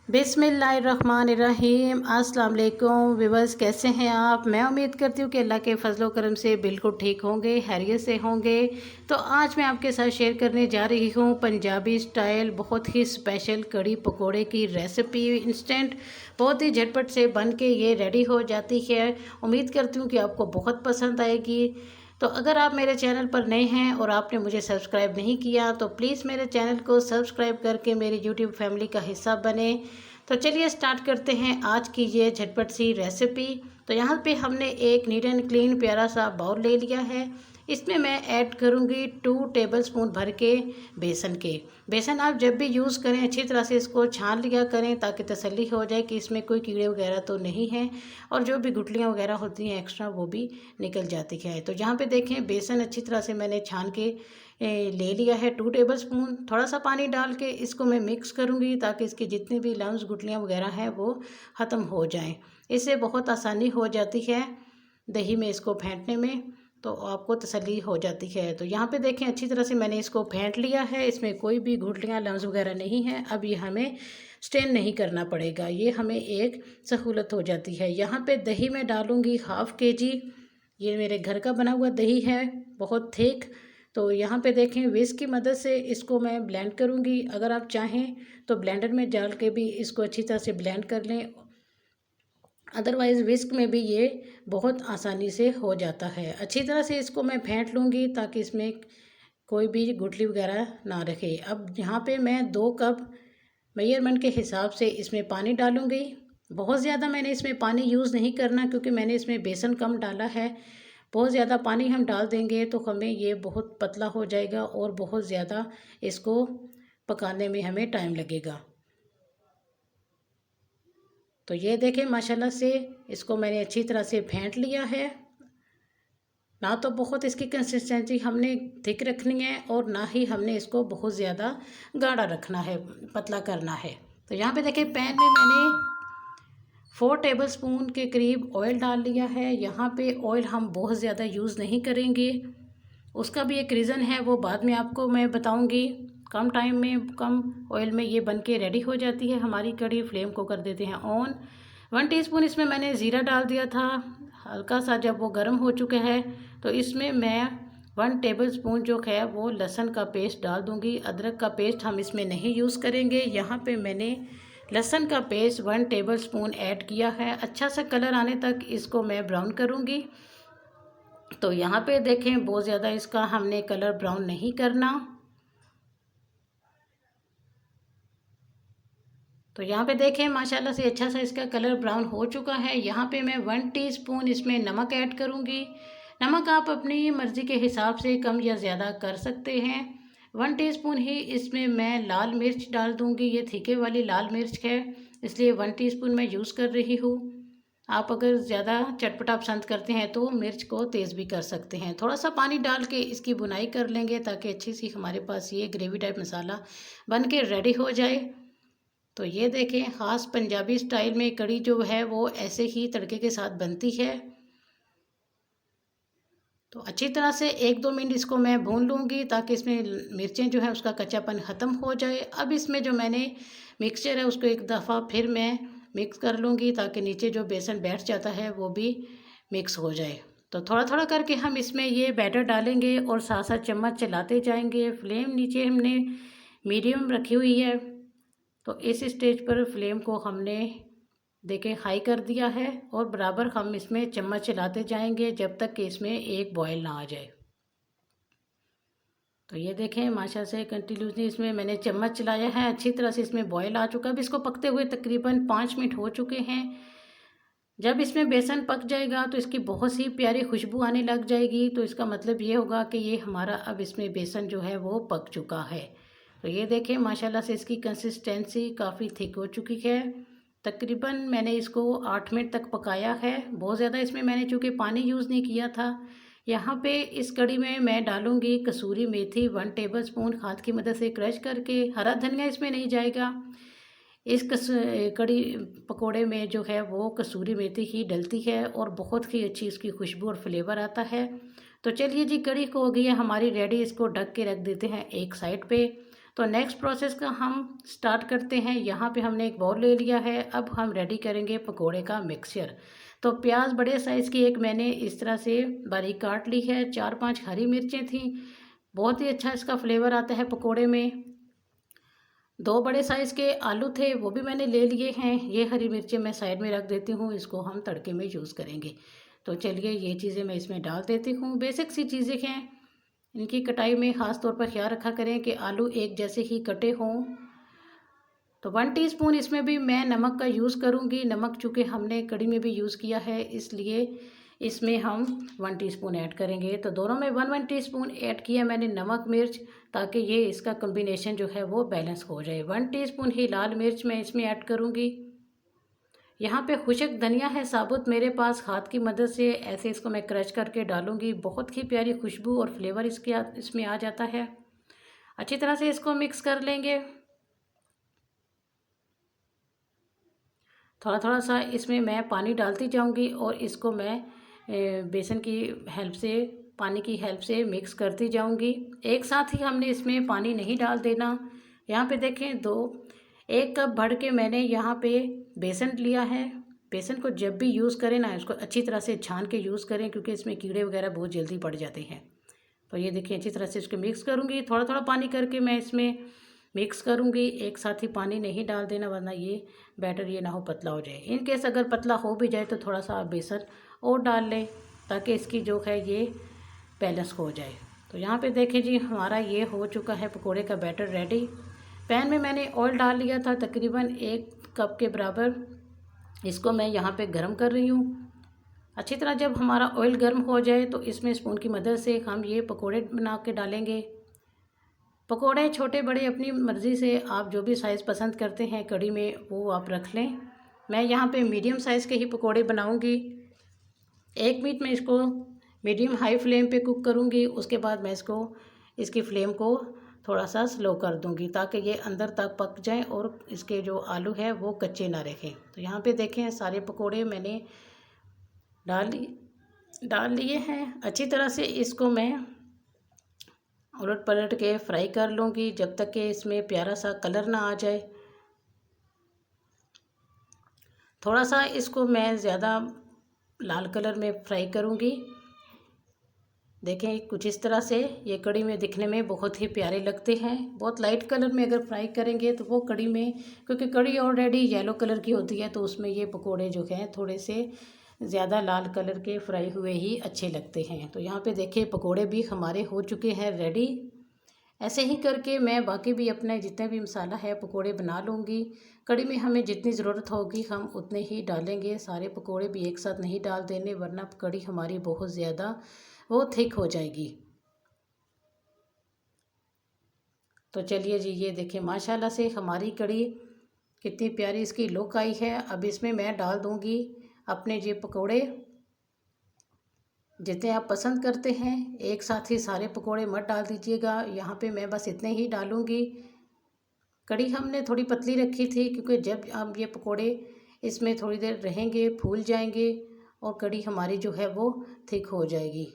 बिस्मिल्लाहिर्रहमानिर्रहीम। अस्सलाम वालेकुम व्यूअर्स, कैसे हैं आप। मैं उम्मीद करती हूँ कि अल्लाह के फजलो करम से बिल्कुल ठीक होंगे, खैरियत से होंगे। तो आज मैं आपके साथ शेयर करने जा रही हूँ पंजाबी स्टाइल बहुत ही स्पेशल कड़ी पकोड़े की रेसिपी। इंस्टेंट बहुत ही झटपट से बन के ये रेडी हो जाती है। उम्मीद करती हूँ कि आपको बहुत पसंद आएगी। तो अगर आप मेरे चैनल पर नए हैं और आपने मुझे सब्सक्राइब नहीं किया तो प्लीज़ मेरे चैनल को सब्सक्राइब करके मेरी यूट्यूब फैमिली का हिस्सा बने। तो चलिए स्टार्ट करते हैं आज की ये झटपट सी रेसिपी। तो यहाँ पे हमने एक नीट एंड क्लीन प्यारा सा बाउल ले लिया है। इसमें मैं ऐड करूँगी 2 टेबलस्पून भर के बेसन के। बेसन आप जब भी यूज़ करें अच्छी तरह से इसको छान लिया करें ताकि तसल्ली हो जाए कि इसमें कोई कीड़े वगैरह तो नहीं हैं और जो भी गुठलियाँ वगैरह होती हैं एक्स्ट्रा वो भी निकल जाती है। तो यहाँ पे देखें बेसन अच्छी तरह से मैंने छान के ले लिया है 2 टेबलस्पून। थोड़ा सा पानी डाल के इसको मैं मिक्स करूँगी ताकि इसकी जितनी भी लम्स गुठलियाँ वगैरह हैं वो ख़त्म हो जाएं। इससे बहुत आसानी हो जाती है दही में इसको फेंटने में, तो आपको तसल्ली हो जाती है। तो यहाँ पे देखें अच्छी तरह से मैंने इसको फेंट लिया है, इसमें कोई भी गुठलियाँ लम्स वगैरह नहीं है। अब ये हमें स्टेन नहीं करना पड़ेगा, ये हमें एक सहूलत हो जाती है। यहाँ पे दही में डालूँगी हाफ़ kg। ये मेरे घर का बना हुआ दही है, बहुत थिक। तो यहाँ पे देखें विस्क की मदद से इसको मैं ब्लेंड करूँगी। अगर आप चाहें तो ब्लेंडर में डाल के भी इसको अच्छी तरह से ब्लेंड कर लें, अदरवाइज़ विस्क में भी ये बहुत आसानी से हो जाता है। अच्छी तरह से इसको मैं फेंट लूँगी ताकि इसमें कोई भी गुठली वगैरह ना रखे। अब यहाँ पे मैं 2 कप मेजरमेंट के हिसाब से इसमें पानी डालूँगी। बहुत ज़्यादा मैंने इसमें पानी यूज़ नहीं करना क्योंकि मैंने इसमें बेसन कम डाला है। बहुत ज़्यादा पानी हम डाल देंगे तो हमें ये बहुत पतला हो जाएगा और बहुत ज़्यादा इसको पकाने में हमें टाइम लगेगा। तो ये देखें माशाल्लाह से इसको मैंने अच्छी तरह से फेंट लिया है। ना तो बहुत इसकी कंसिस्टेंसी हमने थिक रखनी है और ना ही हमने इसको बहुत ज़्यादा गाढ़ा रखना है, पतला करना है। तो यहाँ पे देखिए पैन में मैंने 4 टेबलस्पून के करीब ऑयल डाल लिया है। यहाँ पे ऑयल हम बहुत ज़्यादा यूज़ नहीं करेंगे, उसका भी एक रीज़न है, वो बाद में आपको मैं बताऊँगी। कम टाइम में कम ऑयल में ये बन के रेडी हो जाती है हमारी कड़ी। फ्लेम को कर देते हैं ऑन। 1 टीस्पून इसमें मैंने ज़ीरा डाल दिया था। हल्का सा जब वो गर्म हो चुका है तो इसमें मैं 1 टेबलस्पून जो है वो लहसुन का पेस्ट डाल दूँगी। अदरक का पेस्ट हम इसमें नहीं यूज़ करेंगे। यहाँ पे मैंने लहसुन का पेस्ट 1 टेबलस्पून ऐड किया है। अच्छा सा कलर आने तक इसको मैं ब्राउन करूँगी। तो यहाँ पे देखें बहुत ज़्यादा इसका हमने कलर ब्राउन नहीं करना। तो यहाँ पे देखें माशाल्लाह से अच्छा सा इसका कलर ब्राउन हो चुका है। यहाँ पे मैं 1 टीस्पून इसमें नमक ऐड करूँगी। नमक आप अपनी मर्ज़ी के हिसाब से कम या ज़्यादा कर सकते हैं। 1 टीस्पून ही इसमें मैं लाल मिर्च डाल दूँगी। ये तीखे वाली लाल मिर्च है इसलिए 1 टीस्पून मैं यूज़ कर रही हूँ। आप अगर ज़्यादा चटपटा पसंद करते हैं तो मिर्च को तेज़ भी कर सकते हैं। थोड़ा सा पानी डाल के इसकी बुनाई कर लेंगे ताकि अच्छी सी हमारे पास ये ग्रेवी टाइप मसाला बन के रेडी हो जाए। तो ये देखें ख़ास पंजाबी स्टाइल में कड़ी जो है वो ऐसे ही तड़के के साथ बनती है। तो अच्छी तरह से 1-2 मिनट इसको मैं भून लूँगी ताकि इसमें मिर्चें जो है उसका कच्चापन ख़त्म हो जाए। अब इसमें जो मैंने मिक्सचर है उसको एक दफ़ा फिर मैं मिक्स कर लूँगी ताकि नीचे जो बेसन बैठ जाता है वो भी मिक्स हो जाए। तो थोड़ा थोड़ा करके हम इसमें ये बैटर डालेंगे और साथ साथ चम्मच चलाते जाएंगे। फ्लेम नीचे हमने मीडियम रखी हुई है। तो इस स्टेज पर फ्लेम को हमने देखें हाई कर दिया है और बराबर हम इसमें चम्मच चलाते जाएंगे जब तक कि इसमें एक बॉयल ना आ जाए। तो ये देखें माशाल्लाह से कंटिन्यूसली इसमें मैंने चम्मच चलाया है, अच्छी तरह से इसमें बॉयल आ चुका है। अब इसको पकते हुए तकरीबन 5 मिनट हो चुके हैं। जब इसमें बेसन पक जाएगा तो इसकी बहुत सी प्यारी खुशबू आने लग जाएगी। तो इसका मतलब ये होगा कि ये हमारा अब इसमें बेसन जो है वो पक चुका है। तो ये देखें माशाल्लाह से इसकी कंसिस्टेंसी काफ़ी थिक हो चुकी है। तकरीबन मैंने इसको 8 मिनट तक पकाया है। बहुत ज़्यादा इसमें मैंने चूँकि पानी यूज़ नहीं किया था। यहाँ पे इस कड़ी में मैं डालूँगी कसूरी मेथी 1 टेबलस्पून हाथ की मदद से क्रश करके। हरा धनिया इसमें नहीं जाएगा। इस कड़ी पकोड़े में जो है वो कसूरी मेथी ही डलती है और बहुत ही अच्छी इसकी खुशबू और फ्लेवर आता है। तो चलिए जी कड़ी को हो गई है हमारी रेडी। इसको ढक के रख देते हैं एक साइड पे। तो नेक्स्ट प्रोसेस का हम स्टार्ट करते हैं। यहाँ पे हमने एक बाउल ले लिया है। अब हम रेडी करेंगे पकोड़े का मिक्सचर। तो प्याज बड़े साइज़ की एक मैंने इस तरह से बारीक काट ली है। 4-5 हरी मिर्चें थी, बहुत ही अच्छा इसका फ्लेवर आता है पकोड़े में। 2 बड़े साइज़ के आलू थे, वो भी मैंने ले लिए हैं। ये हरी मिर्चें मैं साइड में रख देती हूँ, इसको हम तड़के में यूज़ करेंगे। तो चलिए ये चीज़ें मैं इसमें डाल देती हूँ। बेसिक सी चीज़ें हैं, इनकी कटाई में ख़ास तौर पर ख्याल रखा करें कि आलू एक जैसे ही कटे हों। तो 1 टीस्पून इसमें भी मैं नमक का यूज़ करूँगी। नमक चूँकि हमने कढ़ी में भी यूज़ किया है, इसलिए इसमें हम 1 टीस्पून ऐड करेंगे। तो दोनों में 1-1 टीस्पून ऐड किया मैंने नमक मिर्च, ताकि ये इसका कॉम्बिनेशन जो है वो बैलेंस हो जाए। 1 टीस्पून ही लाल मिर्च मैं इसमें ऐड करूँगी। यहाँ पे खुशक धनिया है साबुत मेरे पास, हाथ की मदद से ऐसे इसको मैं क्रश करके डालूँगी। बहुत ही प्यारी खुशबू और फ्लेवर इसमें आ जाता है। अच्छी तरह से इसको मिक्स कर लेंगे। थोड़ा थोड़ा सा इसमें मैं पानी डालती जाऊंगी और इसको मैं बेसन की हेल्प से, पानी की हेल्प से मिक्स करती जाऊंगी। एक साथ ही हमने इसमें पानी नहीं डाल देना। यहाँ पे देखें 1 कप भर के मैंने यहाँ पे बेसन लिया है। बेसन को जब भी यूज़ करें ना, इसको अच्छी तरह से छान के यूज़ करें, क्योंकि इसमें कीड़े वगैरह बहुत जल्दी पड़ जाते हैं। तो ये देखिए अच्छी तरह से इसको मिक्स करूँगी। थोड़ा थोड़ा पानी करके मैं इसमें मिक्स करूँगी, एक साथ ही पानी नहीं डाल देना, वरना ये बैटर ये ना हो पतला हो जाए। इन केस अगर पतला हो भी जाए तो थोड़ा सा आप बेसन और डाल लें, ताकि इसकी जो है ये बैलेंस हो जाए। तो यहाँ पे देखें जी, हमारा ये हो चुका है पकोड़े का बैटर रेडी। पैन में मैंने ऑयल डाल लिया था तकरीबन 1 कप के बराबर। इसको मैं यहाँ पे गर्म कर रही हूँ। अच्छी तरह जब हमारा ऑयल गर्म हो जाए तो इसमें स्पून की मदद से हम ये पकोड़े बना के डालेंगे। पकोड़े छोटे बड़े अपनी मर्ज़ी से, आप जो भी साइज़ पसंद करते हैं कढ़ी में वो आप रख लें। मैं यहाँ पे मीडियम साइज़ के ही पकोड़े बनाऊँगी। 1 मिनट में इसको मीडियम हाई फ्लेम पे कुक करूँगी। उसके बाद मैं इसकी फ्लेम को थोड़ा सा स्लो कर दूँगी, ताकि ये अंदर तक पक जाए और इसके जो आलू है वो कच्चे ना रहें। तो यहाँ पे देखें सारे पकोड़े मैंने डाल लिए हैं। अच्छी तरह से इसको मैं उलट पलट के फ्राई कर लूँगी, जब तक कि इसमें प्यारा सा कलर ना आ जाए। थोड़ा सा इसको मैं ज़्यादा लाल कलर में फ्राई करूँगी। देखें कुछ इस तरह से ये कढ़ी में दिखने में बहुत ही प्यारे लगते हैं। बहुत लाइट कलर में अगर फ्राई करेंगे तो वो कढ़ी में, क्योंकि कढ़ी ऑलरेडी येलो कलर की होती है, तो उसमें ये पकोड़े जो हैं थोड़े से ज़्यादा लाल कलर के फ्राई हुए ही अच्छे लगते हैं। तो यहाँ पे देखिए पकोड़े भी हमारे हो चुके हैं रेडी। ऐसे ही करके मैं बाकी भी अपने जितने भी मसाला है पकोड़े बना लूँगी। कढ़ी में हमें जितनी ज़रूरत होगी हम उतने ही डालेंगे। सारे पकोड़े भी एक साथ नहीं डाल देने, वरना कढ़ी हमारी बहुत ज़्यादा वो थिक हो जाएगी। तो चलिए जी, ये देखें माशाल्लाह से हमारी कढ़ी कितनी प्यारी इसकी लुक आई है। अब इसमें मैं डाल दूँगी अपने ये पकोड़े, जितने आप पसंद करते हैं। एक साथ ही सारे पकोड़े मत डाल दीजिएगा। यहाँ पे मैं बस इतने ही डालूँगी। कढ़ी हमने थोड़ी पतली रखी थी, क्योंकि जब आप ये पकोड़े इसमें थोड़ी देर रहेंगे फूल जाएंगे और कढ़ी हमारी जो है वो थिक हो जाएगी।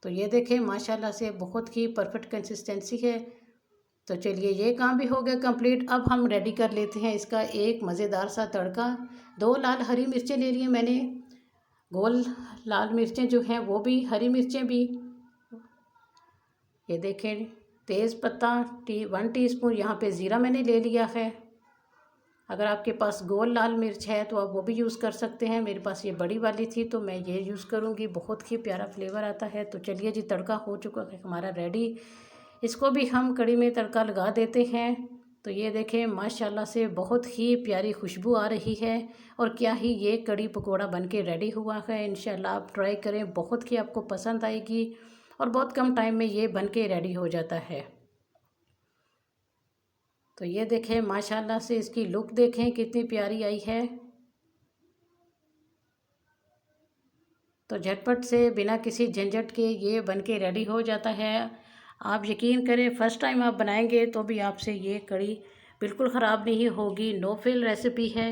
तो ये देखें माशाल्लाह से बहुत ही परफेक्ट कंसिस्टेंसी है। तो चलिए ये काम भी हो गया कंप्लीट। अब हम रेडी कर लेते हैं इसका एक मज़ेदार सा तड़का। 2 लाल हरी मिर्चें ले ली हैं मैंने, गोल लाल मिर्चें जो हैं वो भी, हरी मिर्चें भी। ये देखें तेज़ पत्ता 1 टीस्पून, यहाँ पे ज़ीरा मैंने ले लिया है। अगर आपके पास गोल लाल मिर्च है तो आप वो भी यूज़ कर सकते हैं। मेरे पास ये बड़ी वाली थी तो मैं ये यूज़ करूँगी, बहुत ही प्यारा फ्लेवर आता है। तो चलिए जी, तड़का हो चुका है हमारा रेडी। इसको भी हम कढ़ी में तड़का लगा देते हैं। तो ये देखें माशाल्लाह से बहुत ही प्यारी खुशबू आ रही है। और क्या ही ये कढ़ी पकोड़ा बन के रेडी हुआ है। इंशाल्लाह आप ट्राई करें, बहुत ही आपको पसंद आएगी और बहुत कम टाइम में ये बन के रेडी हो जाता है। तो ये देखें माशाल्लाह से इसकी लुक देखें कितनी प्यारी आई है। तो झटपट से बिना किसी झंझट के ये बन के रेडी हो जाता है। आप यकीन करें, फ़र्स्ट टाइम आप बनाएंगे तो भी आपसे ये कढ़ी बिल्कुल ख़राब नहीं होगी। नो फेल रेसिपी है,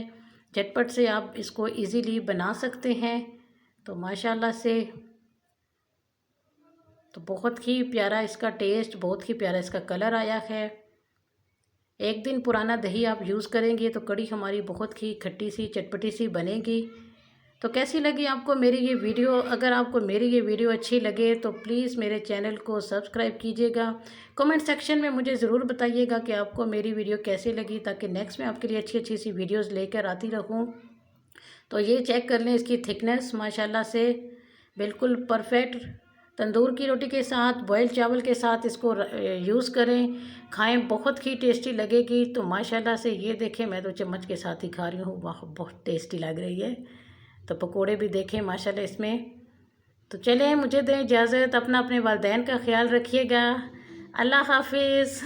झटपट से आप इसको इजीली बना सकते हैं। तो माशाल्लाह से तो बहुत ही प्यारा इसका टेस्ट, बहुत ही प्यारा इसका कलर आया है। एक दिन पुराना दही आप यूज़ करेंगे तो कड़ी हमारी बहुत ही खट्टी सी चटपटी सी बनेगी। तो कैसी लगी आपको मेरी ये वीडियो? अगर आपको मेरी ये वीडियो अच्छी लगे तो प्लीज़ मेरे चैनल को सब्सक्राइब कीजिएगा। कमेंट सेक्शन में मुझे ज़रूर बताइएगा कि आपको मेरी वीडियो कैसी लगी, ताकि नेक्स्ट में आपके लिए अच्छी अच्छी सी वीडियोज़ लेकर आती रहूँ। तो ये चेक कर लें, इसकी थिकनेस माशाल्लाह से बिल्कुल परफेक्ट। तंदूर की रोटी के साथ, बॉयल चावल के साथ इसको यूज़ करें, खाएं, बहुत ही टेस्टी लगेगी। तो माशाल्लाह से ये देखें, मैं तो चम्मच के साथ ही खा रही हूँ, वाह बहुत टेस्टी लग रही है। तो पकोड़े भी देखें माशाल्लाह इसमें। तो चलें, मुझे दें इजाज़त, अपना अपने वालिदैन का ख्याल रखिएगा। अल्लाह हाफिज़।